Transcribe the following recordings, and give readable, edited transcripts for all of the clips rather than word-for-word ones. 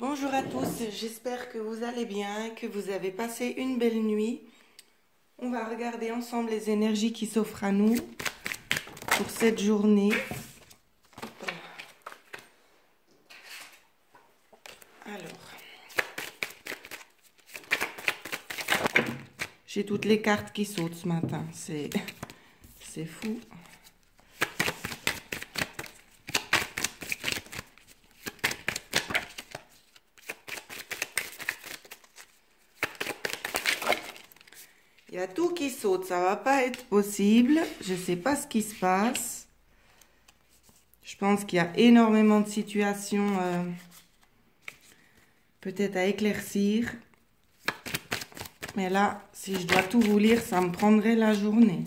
Bonjour à tous, j'espère que vous allez bien, que vous avez passé une belle nuit. On va regarder ensemble les énergies qui s'offrent à nous pour cette journée. Alors, j'ai toutes les cartes qui sautent ce matin, c'est fou. Il y a tout qui saute, ça va pas être possible. Je sais pas ce qui se passe. Je pense qu'il y a énormément de situations peut-être à éclaircir. Mais là, si je dois tout vous lire, ça me prendrait la journée.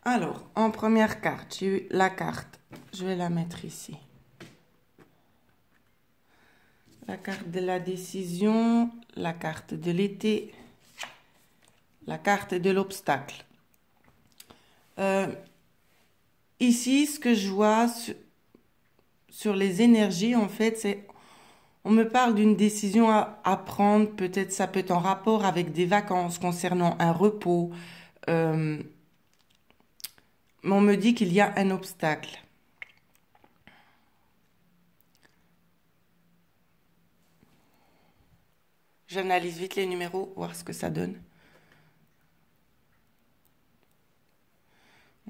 Alors, en première carte, j'ai eu la carte. Je vais la mettre ici. La carte de la décision, la carte de l'été, la carte de l'obstacle. Ici, ce que je vois sur les énergies, en fait, c'est... On me parle d'une décision à prendre, peut-être ça peut être en rapport avec des vacances concernant un repos. Mais on me dit qu'il y a un obstacle. J'analyse vite les numéros, voir ce que ça donne.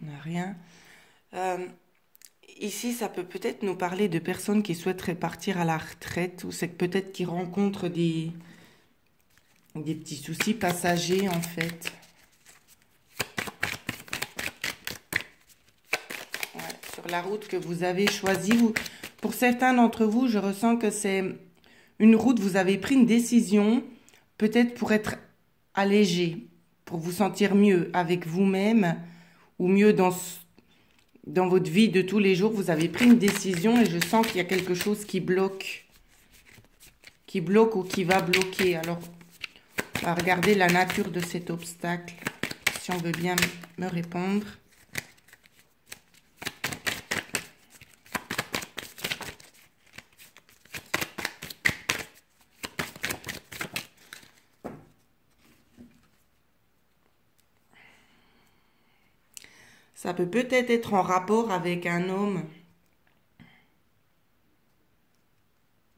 On n'a rien. Ici, ça peut peut-être nous parler de personnes qui souhaiteraient partir à la retraite ou c'est peut-être qu'ils rencontrent des petits soucis passagers en fait. Ouais, sur la route que vous avez choisie. Pour certains d'entre vous, je ressens que c'est une route, vous avez pris une décision, peut-être pour être allégé, pour vous sentir mieux avec vous-même ou mieux dans votre vie de tous les jours. Vous avez pris une décision et je sens qu'il y a quelque chose qui bloque ou qui va bloquer. Alors, on va regarder la nature de cet obstacle, si on veut bien me répondre. Ça peut peut-être être en rapport avec un homme,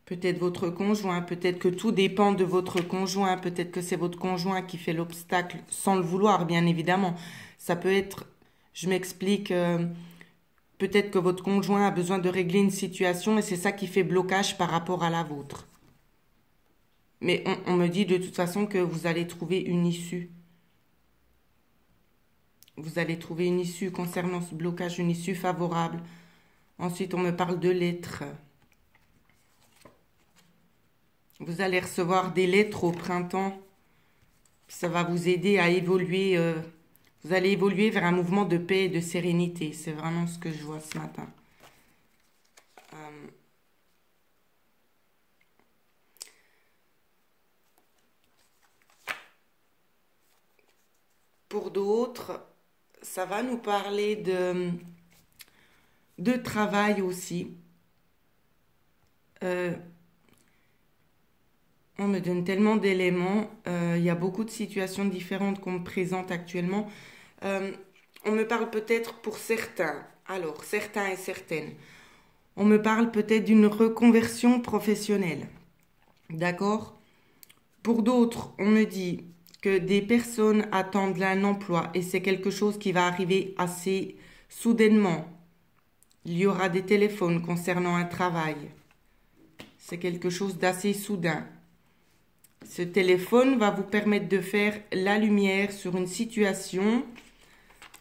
peut-être votre conjoint, peut-être que tout dépend de votre conjoint, peut-être que c'est votre conjoint qui fait l'obstacle sans le vouloir, bien évidemment. Ça peut être, je m'explique, peut-être que votre conjoint a besoin de régler une situation et c'est ça qui fait blocage par rapport à la vôtre. Mais on me dit de toute façon que vous allez trouver une issue. Vous allez trouver une issue concernant ce blocage, une issue favorable. Ensuite, on me parle de lettres. Vous allez recevoir des lettres au printemps. Ça va vous aider à évoluer. Vous allez évoluer vers un mouvement de paix et de sérénité. C'est vraiment ce que je vois ce matin. Pour d'autres, ça va nous parler de travail aussi. On me donne tellement d'éléments. Il y a beaucoup de situations différentes qu'on me présente actuellement. On me parle peut-être pour certains. Alors, certains et certaines. On me parle peut-être d'une reconversion professionnelle. D'accord? Pour d'autres, on me dit que des personnes attendent un emploi et c'est quelque chose qui va arriver assez soudainement. Il y aura des téléphones concernant un travail. C'est quelque chose d'assez soudain. Ce téléphone va vous permettre de faire la lumière sur une situation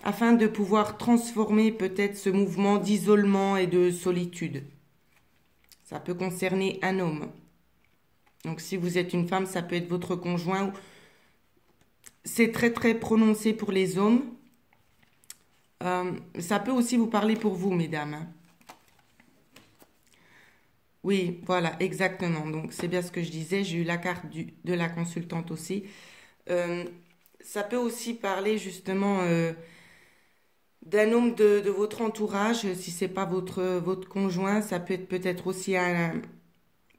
afin de pouvoir transformer peut-être ce mouvement d'isolement et de solitude. Ça peut concerner un homme. Donc si vous êtes une femme, ça peut être votre conjoint. C'est très très prononcé pour les hommes. Ça peut aussi vous parler pour vous, mesdames. Oui, voilà, exactement. Donc, c'est bien ce que je disais. J'ai eu la carte de la consultante aussi. Ça peut aussi parler justement d'un homme de votre entourage. Si c'est pas votre conjoint, ça peut être peut-être aussi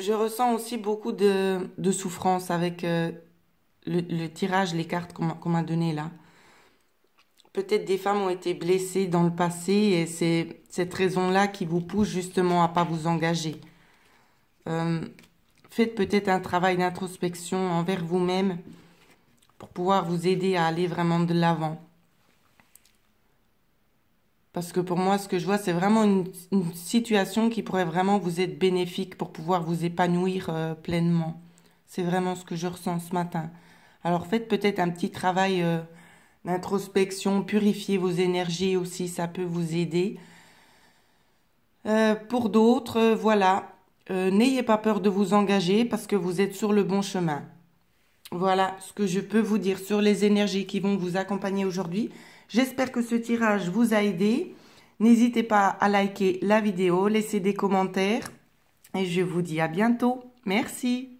je ressens aussi beaucoup de souffrance avec le tirage, les cartes qu'on m'a données là. Peut-être des femmes ont été blessées dans le passé et c'est cette raison-là qui vous pousse justement à pas vous engager. Euh, Faites peut-être un travail d'introspection envers vous-même pour pouvoir vous aider à aller vraiment de l'avant. Parce que pour moi, ce que je vois, c'est vraiment une situation qui pourrait vraiment vous être bénéfique pour pouvoir vous épanouir pleinement. C'est vraiment ce que je ressens ce matin. Alors faites peut-être un petit travail d'introspection, purifiez vos énergies aussi, ça peut vous aider. Pour d'autres, voilà, n'ayez pas peur de vous engager parce que vous êtes sur le bon chemin. Voilà ce que je peux vous dire sur les énergies qui vont vous accompagner aujourd'hui. J'espère que ce tirage vous a aidé. N'hésitez pas à liker la vidéo, laisser des commentaires et je vous dis à bientôt. Merci.